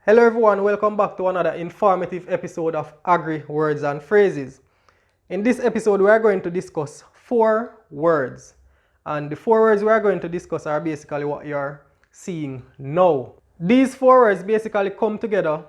Hello everyone, welcome back to another informative episode of Agri Words and Phrases. In this episode we are going to discuss 4 words, and the 4 words we are going to discuss are basically what you are seeing now. These 4 words basically come together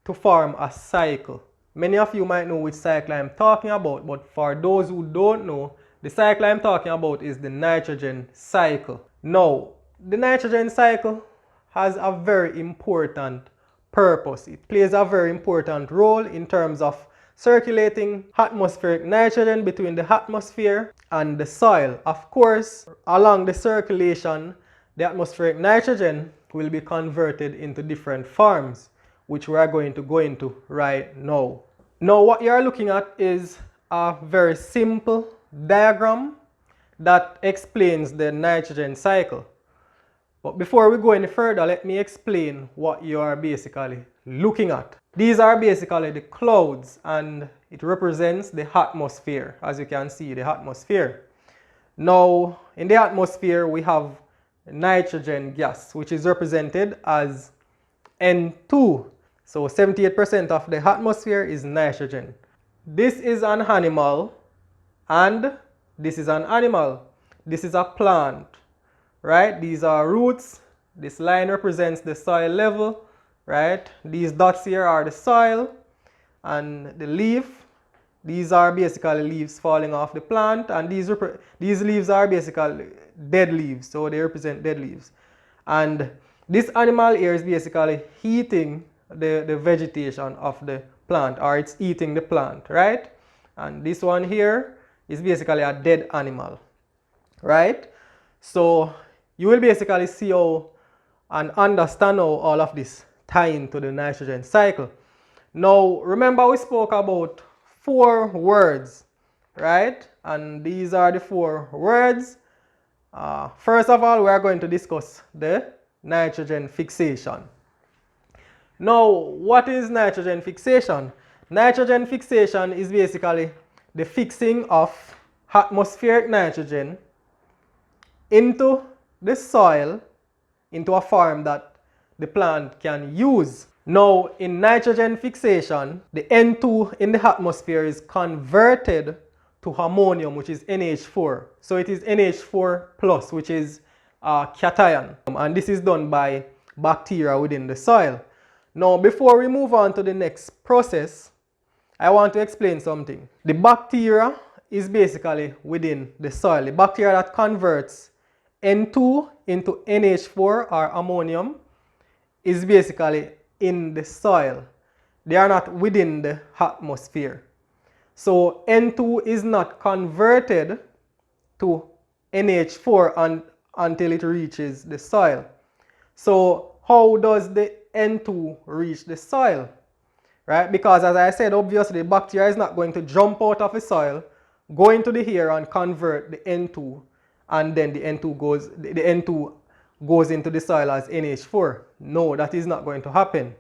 to form a cycle. Many of you might know which cycle I am talking about, but for those who don't know, the cycle I am talking about is the nitrogen cycle. Now, the nitrogen cycle has a very important purpose. It plays a very important role in terms of circulating atmospheric nitrogen between the atmosphere and the soil. Of course, along the circulation, the atmospheric nitrogen will be converted into different forms, which we are going to go into right now. Now, what you are looking at is a very simple diagram that explains the nitrogen cycle. But before we go any further, let me explain what you are basically looking at. These are basically the clouds, and it represents the atmosphere. As you can see, the atmosphere. Now, in the atmosphere, we have nitrogen gas, which is represented as N2. So 78% of the atmosphere is nitrogen. This is an animal, and this is an animal. This is a plant, right? These are roots. This line represents the soil level, right? These dots here are the soil, and the leaf. These are basically leaves falling off the plant, and these leaves are basically dead leaves, so they represent dead leaves. And this animal here is basically eating the vegetation of the plant, or it's eating the plant, right? And this one here is basically a dead animal, right? So you will basically see how and understand how all of this tie into the nitrogen cycle. Now, remember we spoke about 4 words, right? And these are the 4 words. First of all, we are going to discuss the nitrogen fixation. Now, what is nitrogen fixation? Nitrogen fixation is basically the fixing of atmospheric nitrogen into the soil into a form that the plant can use. Now, in nitrogen fixation, the N2 in the atmosphere is converted to ammonium, which is NH4. So it is NH4 plus, which is a cation. And this is done by bacteria within the soil. Now, before we move on to the next process, I want to explain something. The bacteria is basically within the soil. The bacteria that converts N2 into NH4 or ammonium is basically in the soil. They are not within the atmosphere. So N2 is not converted to NH4 until it reaches the soil. So how does the N2 reach the soil? Right? Because as I said, obviously the bacteria is not going to jump out of the soil, go into the air and convert the N2, and then the N2 goes into the soil as NH4. No, that is not going to happen.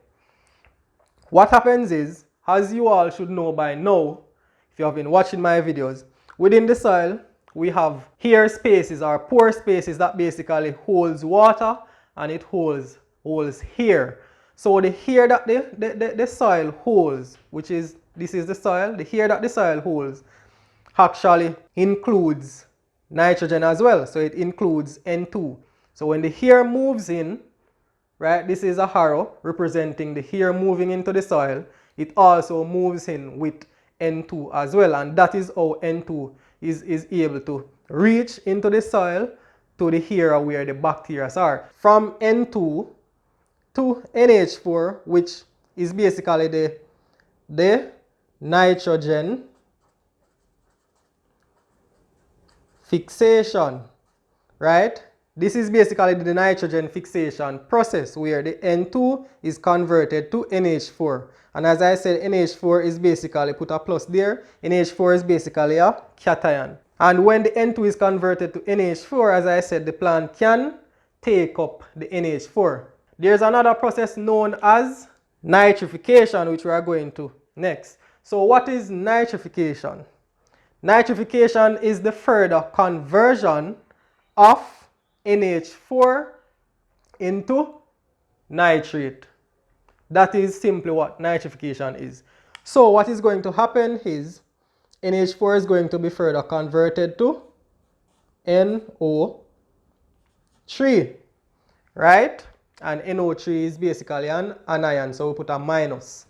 What happens is, as you all should know by now, if you have been watching my videos, within the soil we have air spaces or pore spaces that basically holds water, and it holds air. So the air that the soil holds, which is, this is the soil, the air that the soil holds actually includes nitrogen as well. So it includes N2. So when the air moves in, right, this is a arrow representing the air moving into the soil. It also moves in with N2 as well. And that is how N2 is able to reach into the soil to the area where the bacteria are. From N2 to NH4, which is basically the nitrogen fixation, right? This is basically the nitrogen fixation process where the N2 is converted to NH4. And as I said, NH4 is basically, put a plus there, NH4 is basically a cation. And when the N2 is converted to NH4, as I said, the plant can take up the NH4. There's another process known as nitrification, which we are going to next. So what is nitrification? Nitrification is the further conversion of NH4 into nitrate. that is simply what nitrification is. So what is going to happen is NH4 is going to be further converted to NO3, right? And NO3 is basically an anion, so we put a minus.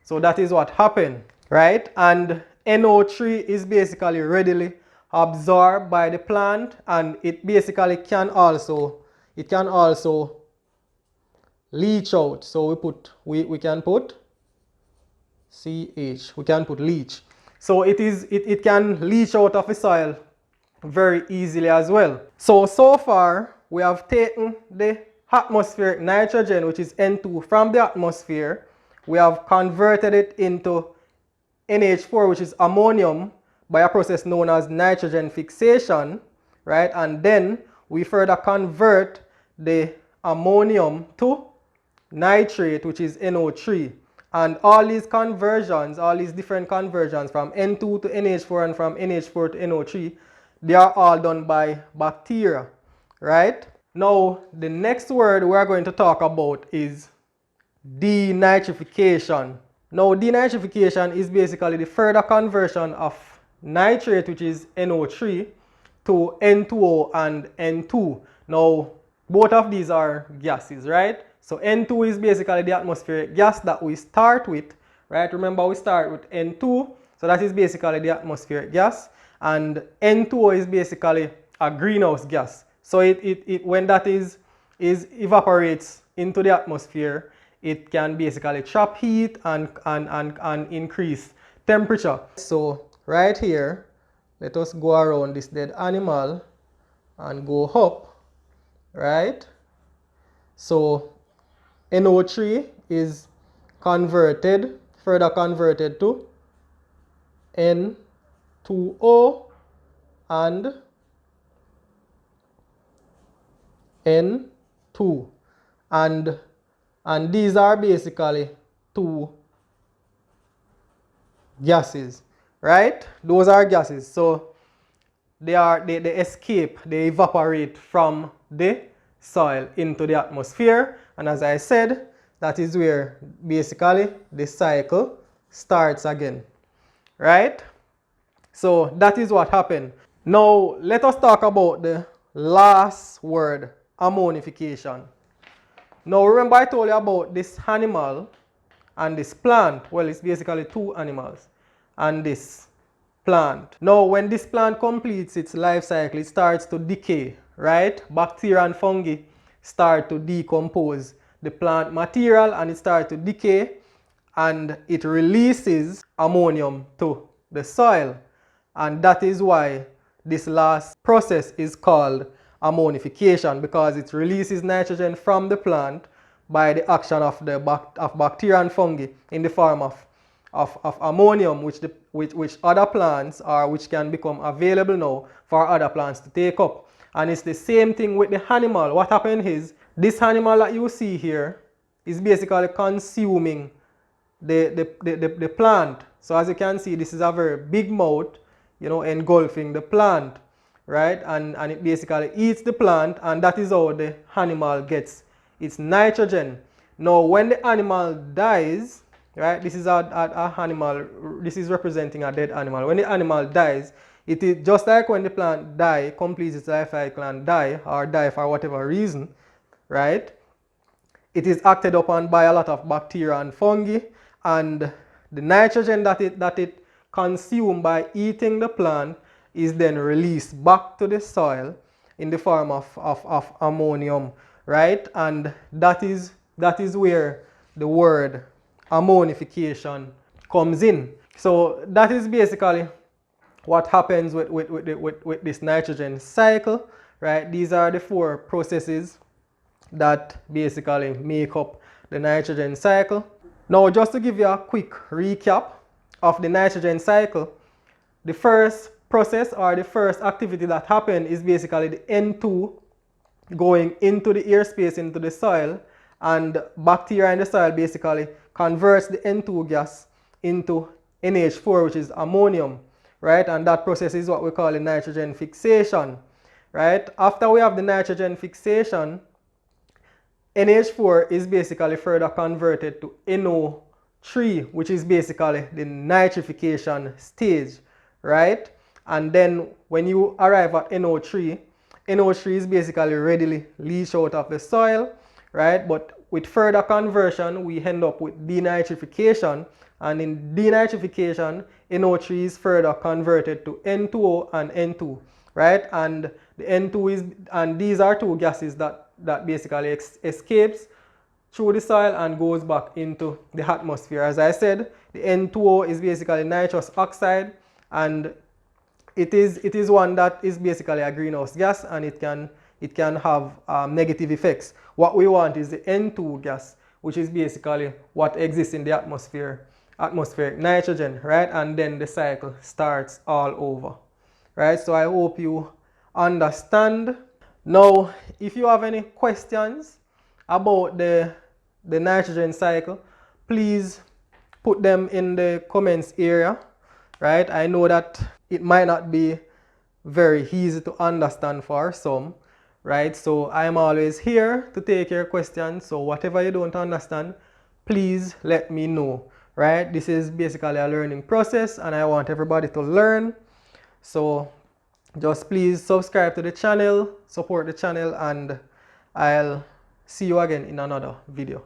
So that is what happened, right? And NO3 is basically readily absorbed by the plant, and it basically can also leach out. So we can put CH, we can put leach. So it can leach out of the soil very easily as well. So far we have taken the atmospheric nitrogen, which is N2, from the atmosphere. We have converted it into NH4, which is ammonium, by a process known as nitrogen fixation, right? And then we further convert the ammonium to nitrate, which is NO3. And all these conversions, all these different conversions from N2 to NH4 and from NH4 to NO3, they are all done by bacteria, right? Now, the next word we are going to talk about is denitrification. Now, denitrification is basically the further conversion of nitrate, which is NO3, to N2O and N2. Now, both of these are gases, right? So N2 is basically the atmospheric gas that we start with, right? Remember, we start with N2, so that is basically the atmospheric gas. And N2O is basically a greenhouse gas. So when that is evaporates into the atmosphere, it can basically trap heat and increase temperature. So right here, let us go around this dead animal and go up, right? So NO3 is further converted to N2O and N2, and these are basically two gases, right? Those are gases. So they escape, they evaporate from the soil into the atmosphere, and as I said, that is where basically the cycle starts again, right? So that is what happened. Now let us talk about the last word, ammonification. Now remember I told you about this animal and this plant. Well, it's basically two animals and this plant. Now when this plant completes its life cycle, it starts to decay, right? Bacteria and fungi start to decompose the plant material, and it starts to decay, and it releases ammonium to the soil. And that is why this last process is called ammonification, because it releases nitrogen from the plant by the action of bacteria and fungi in the form of ammonium, which other plants, or which can become available now for other plants to take up. And it's the same thing with the animal. What happened is, this animal that you see here is basically consuming the plant. So as you can see, this is a very big mouth, engulfing the plant, right? And it basically eats the plant, and that is how the animal gets its nitrogen. Now when the animal dies, right, this is a animal, this is representing a dead animal. When the animal dies, it is just like when the plant completes its life cycle and die for whatever reason, right? It is acted upon by a lot of bacteria and fungi, and the nitrogen that it consumed by eating the plant is then released back to the soil in the form of ammonium, right? And that is where the word ammonification comes in. So that is basically what happens with this nitrogen cycle, right? These are the four processes that basically make up the nitrogen cycle. Now, just to give you a quick recap of the nitrogen cycle, the first process or the first activity that happened is basically the N2 going into the airspace, into the soil, and bacteria in the soil basically converts the N2 gas into NH4, which is ammonium, right? And that process is what we call the nitrogen fixation, right? After we have the nitrogen fixation, NH4 is basically further converted to NO3, which is basically the nitrification stage, right? And then when you arrive at NO3, NO3 is basically readily leached out of the soil, right? But with further conversion, we end up with denitrification, and in denitrification, NO3 is further converted to N2O and N2, right? And the N2 is, and these are two gases that basically escapes through the soil and goes back into the atmosphere. As I said, the N2O is basically nitrous oxide, and it is one that is basically a greenhouse gas, and it can have negative effects. What we want is the N2 gas, which is basically what exists in the atmosphere, atmospheric nitrogen, right? And then the cycle starts all over, right? So I hope you understand. Now, if you have any questions about the nitrogen cycle, please put them in the comments area, right? I know that it might not be very easy to understand for some, right? So I'm always here to take your questions. So whatever you don't understand, please let me know, right? This is basically a learning process, and I want everybody to learn. So just please subscribe to the channel, support the channel, and I'll see you again in another video.